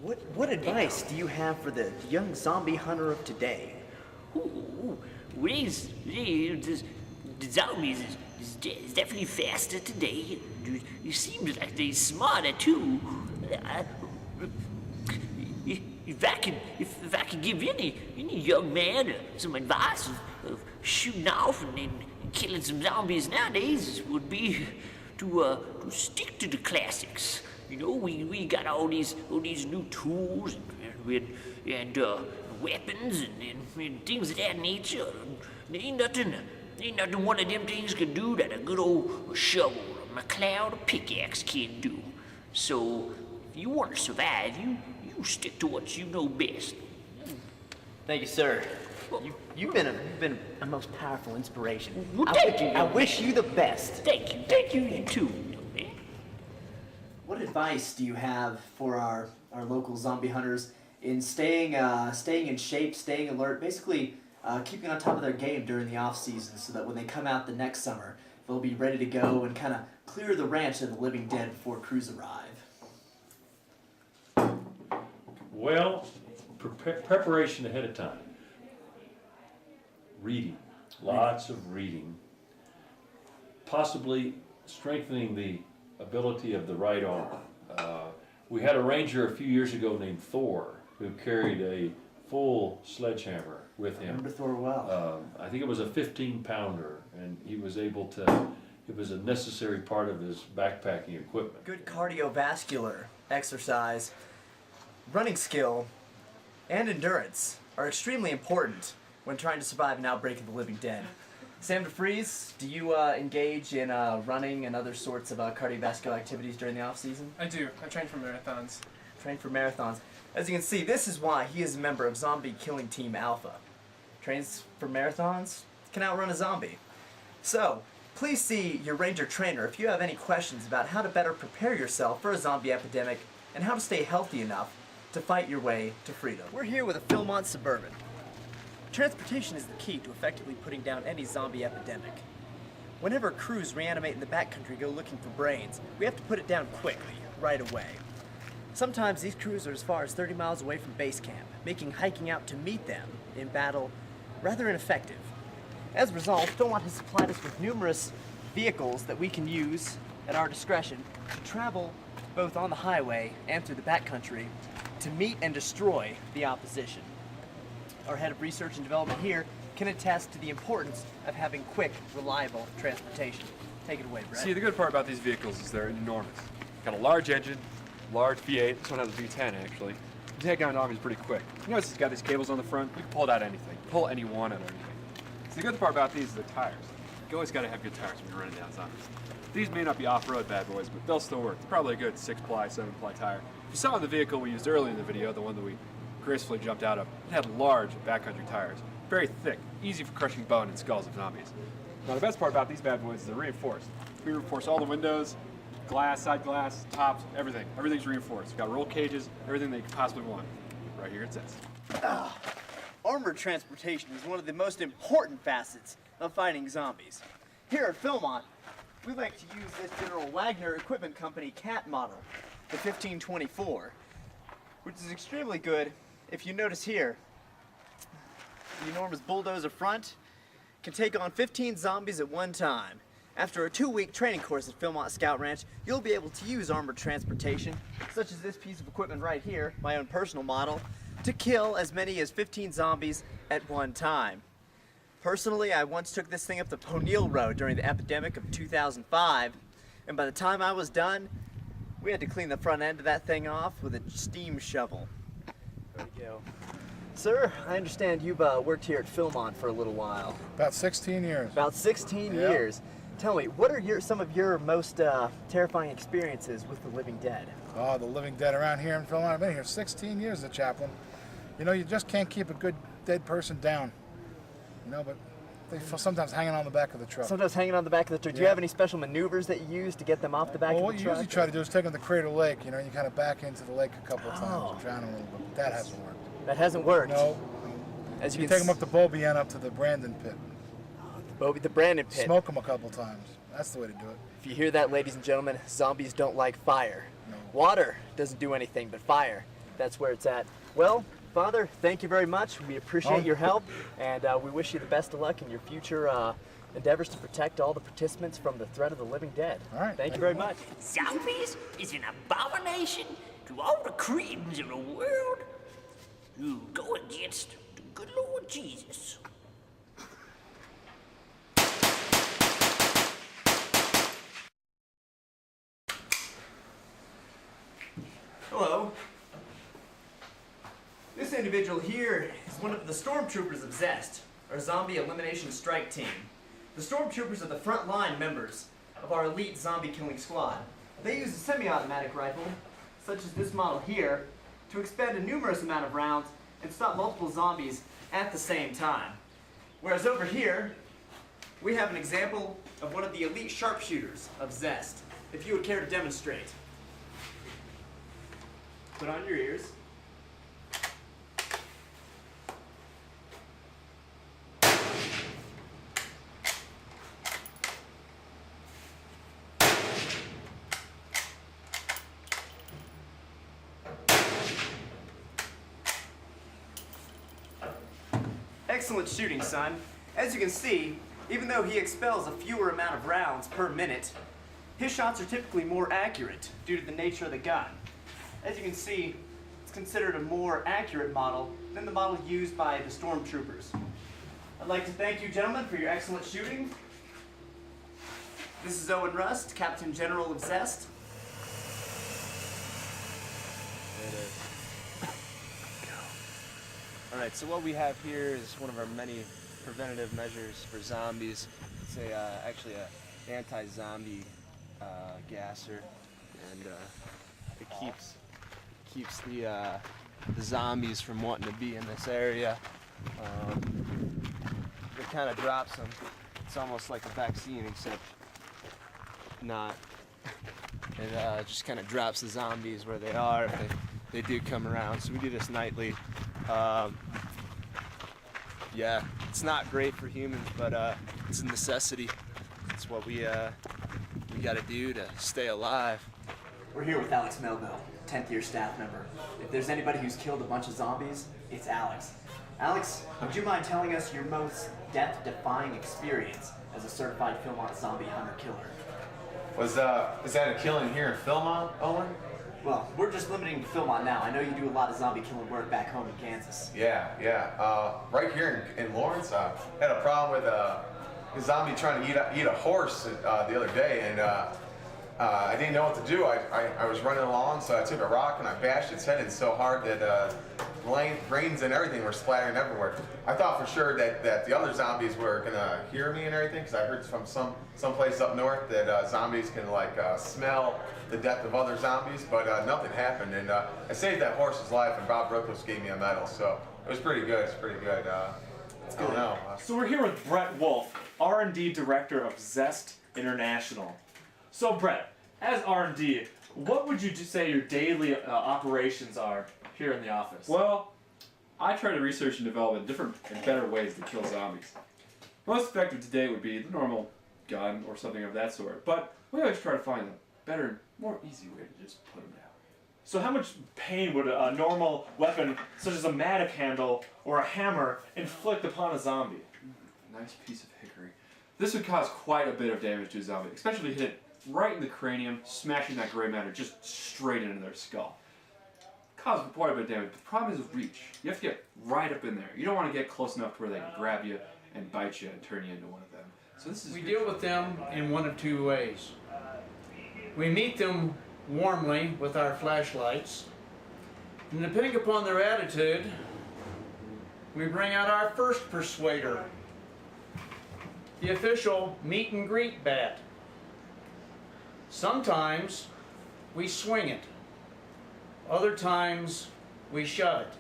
What advice do you have for the young zombie hunter of today? The zombies is definitely faster today. It seems like they're smarter too. If I could give any young man some advice of shooting off and killing some zombies nowadays, it would be to stick to the classics. You know, we got all these new tools and weapons and things of that nature. There ain't nothing one of them things can do that a good old shovel, a McLeod, or pickaxe can do. So if you want to survive, you stick to what you know best. Thank you, sir. You've been a most powerful inspiration. Well, thank you. I wish you the best. Thank you, you too. What advice do you have for our local zombie hunters in staying in shape, staying alert, basically keeping on top of their game during the off season, so that when they come out the next summer, they'll be ready to go and kind of clear the ranch of the living dead before crews arrive? Well, preparation ahead of time. Reading, lots of reading. Possibly strengthening the ability of the right arm. We had a ranger a few years ago named Thor who carried a full sledgehammer with him. I remember Thor well. I think it was a 15-pounder, and he was able to, it was a necessary part of his backpacking equipment. Good cardiovascular exercise, running skill, and endurance are extremely important when trying to survive an outbreak of the living dead. Sam DeFries, do you engage in running and other sorts of cardiovascular activities during the off-season? I do. I train for marathons. Train for marathons. As you can see, this is why he is a member of Zombie Killing Team Alpha. Trains for marathons, can outrun a zombie. So, please see your ranger trainer if you have any questions about how to better prepare yourself for a zombie epidemic and how to stay healthy enough to fight your way to freedom. We're here with a Philmont Suburban. Transportation is the key to effectively putting down any zombie epidemic. Whenever crews reanimate in the backcountry go looking for brains, we have to put it down quickly, right away. Sometimes these crews are as far as 30 miles away from base camp, making hiking out to meet them in battle rather ineffective. As a result, Philmont has supplied us with numerous vehicles that we can use at our discretion to travel both on the highway and through the backcountry to meet and destroy the opposition. Our head of research and development here can attest to the importance of having quick, reliable transportation. Take it away, Brett. See, the good part about these vehicles is they're enormous. Got a large engine, large V8. This one has a V10 actually. You take down zombies pretty quick. You notice it's got these cables on the front. You can pull it out anything. Pull any one out of anything. So the good part about these is the tires. You always got to have good tires when you're running down zombies. These may not be off-road bad boys, but they'll still work. It's probably a good 6-ply, 7-ply tire. If you saw in the vehicle we used earlier in the video, the one that we gracefully jumped out of, it had large backcountry tires. Very thick, easy for crushing bone and skulls of zombies. Now the best part about these bad boys is they're reinforced. We reinforce all the windows, glass, side glass, tops, everything. Everything's reinforced. We've got roll cages, everything that you could possibly want. Right here it says. Armored transportation is one of the most important facets of fighting zombies. Here at Philmont, we like to use this General Wagner Equipment Company CAT model, the 1524, which is extremely good. If you notice here, the enormous bulldozer front can take on 15 zombies at one time. After a 2-week training course at Philmont Scout Ranch, you'll be able to use armored transportation, such as this piece of equipment right here, my own personal model, to kill as many as 15 zombies at one time. Personally, I once took this thing up the O'Neill Road during the epidemic of 2005, and by the time I was done, we had to clean the front end of that thing off with a steam shovel. There we go. Sir, I understand you've worked here at Philmont for a little while. About 16 years. About 16 Yeah. years. Tell me, what are some of your most terrifying experiences with the living dead? Oh, the living dead around here in Philmont. I've been here 16 years as a chaplain. You know, you just can't keep a good dead person down. You know, but they sometimes hanging on the back of the truck. Sometimes hanging on the back of the truck. Do you Yeah. have any special maneuvers that you use to get them off the back Well, of what the you truck? usually try to do is take them to Crater Lake. You know, you kind of back into the lake a couple of Oh. times and drown them a little bit. That hasn't worked. That hasn't worked. No. As You can take them up to Beaubien, up to the Brandon pit. the Brandon pit. Smoke them a couple times. That's the way to do it. If you hear that, ladies and gentlemen, zombies don't like fire. No. Water doesn't do anything but fire. that's where it's at. Well, Father, thank you very much. We appreciate your help, and we wish you the best of luck in your future endeavors to protect all the participants from the threat of the living dead. All right. Thank you very much. Zombies is an abomination to all the creeds of the world who go against the good Lord Jesus. Hello. This individual here is one of the stormtroopers of Zest, our zombie elimination strike team. The stormtroopers are the front-line members of our elite zombie killing squad. They use a semi-automatic rifle, such as this model here, to expend a numerous amount of rounds and stop multiple zombies at the same time. Whereas over here, we have an example of one of the elite sharpshooters of Zest. If you would care to demonstrate. Put on your ears. Excellent shooting, son. As you can see, even though he expels a fewer amount of rounds per minute, his shots are typically more accurate due to the nature of the gun. As you can see, it's considered a more accurate model than the model used by the stormtroopers. I'd like to thank you, gentlemen, for your excellent shooting. This is Owen Rust, Captain General of Zest. Alright, so what we have here is one of our many preventative measures for zombies. It's actually an anti-zombie gasser, and it keeps the zombies from wanting to be in this area. It kind of drops them. It's almost like a vaccine, except not. It just kind of drops the zombies where they are if they do come around. So we do this nightly. Yeah, it's not great for humans, but it's a necessity. It's what we got to do to stay alive. We're here with Alex Melville, 10th year staff member. If there's anybody who's killed a bunch of zombies, it's Alex. Alex, would you mind telling us your most death-defying experience as a certified Philmont zombie hunter-killer? Was that a killing here in Philmont, Owen? Well, we're just limiting to Philmont now. I know you do a lot of zombie killing work back home in Kansas. Yeah. Right here in Lawrence, I had a problem with a zombie trying to eat a horse the other day, and I didn't know what to do. I was running along, so I took a rock and I bashed its head in so hard that brains and everything were splattering everywhere. I thought for sure that the other zombies were gonna hear me and everything, because I heard from some place up north that zombies can smell the death of other zombies, but nothing happened, and I saved that horse's life, and Bob Brookless gave me a medal, so it was pretty good. It's pretty good. I don't know. So we're here with Brett Wolf, R&D Director of Zest International. So Brett, as R&D, what would you say your daily operations are here in the office? Well, I try to research and develop different and better ways to kill zombies. Most effective today would be the normal gun or something of that sort, but we always try to find a better, more easy way to just put them down. So how much pain would a normal weapon, such as a mattock handle or a hammer, inflict upon a zombie? Nice piece of hickory. This would cause quite a bit of damage to a zombie, especially hit it right in the cranium, smashing that gray matter just straight into their skull. Cause quite a bit of damage, but the problem is with reach. You have to get right up in there. You don't want to get close enough to where they can grab you and bite you and turn you into one of them. So this is We deal with them in one of two ways. We meet them warmly with our flashlights, and depending upon their attitude, we bring out our first persuader, the official meet and greet bat. Sometimes we swing it, other times we shove it.